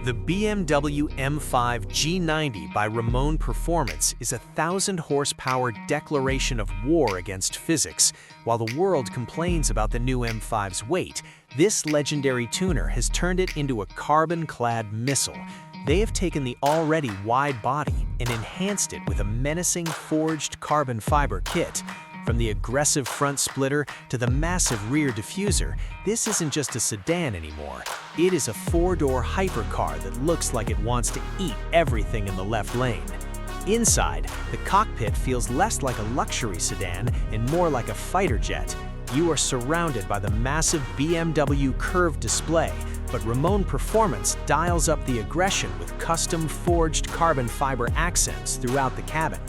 The BMW M5 G90 by Ramon Performance is a 1,000-horsepower declaration of war against physics. While the world complains about the new M5's weight, this legendary tuner has turned it into a carbon-clad missile. They have taken the already wide body and enhanced it with a menacing forged carbon fiber kit. From the aggressive front splitter to the massive rear diffuser, this isn't just a sedan anymore. It is a four-door hypercar that looks like it wants to eat everything in the left lane. Inside, the cockpit feels less like a luxury sedan and more like a fighter jet. You are surrounded by the massive BMW curved display, but Ramon Performance dials up the aggression with custom forged carbon fiber accents throughout the cabin.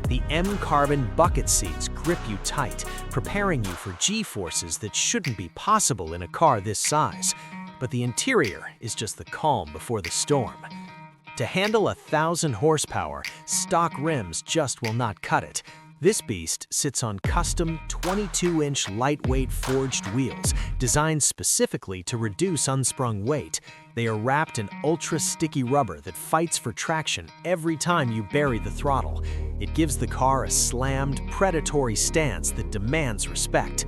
The M-Carbon bucket seats grip you tight, preparing you for G-forces that shouldn't be possible in a car this size. But the interior is just the calm before the storm. To handle 1,000 horsepower, stock rims just will not cut it. This beast sits on custom 22-inch lightweight forged wheels, designed specifically to reduce unsprung weight. They are wrapped in ultra-sticky rubber that fights for traction every time you bury the throttle. It gives the car a slammed, predatory stance that demands respect.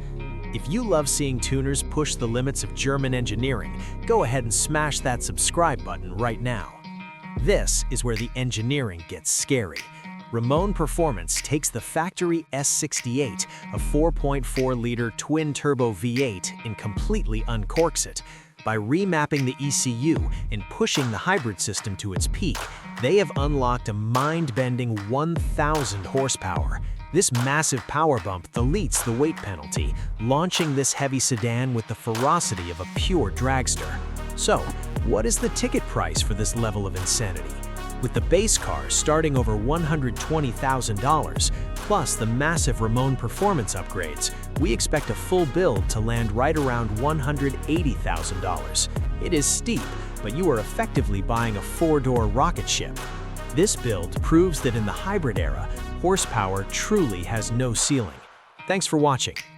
If you love seeing tuners push the limits of German engineering, go ahead and smash that subscribe button right now. This is where the engineering gets scary. Ramon Performance takes the factory S68, a 4.4-liter twin-turbo V8, and completely uncorks it. By remapping the ECU and pushing the hybrid system to its peak, they have unlocked a mind-bending 1,000 horsepower. This massive power bump deletes the weight penalty, launching this heavy sedan with the ferocity of a pure dragster. So, what is the ticket price for this level of insanity? With the base car starting over $120,000, plus the massive Ramon Performance upgrades, we expect a full build to land right around $180,000. It is steep, but you are effectively buying a four-door rocket ship. This build proves that in the hybrid era, horsepower truly has no ceiling. Thanks for watching.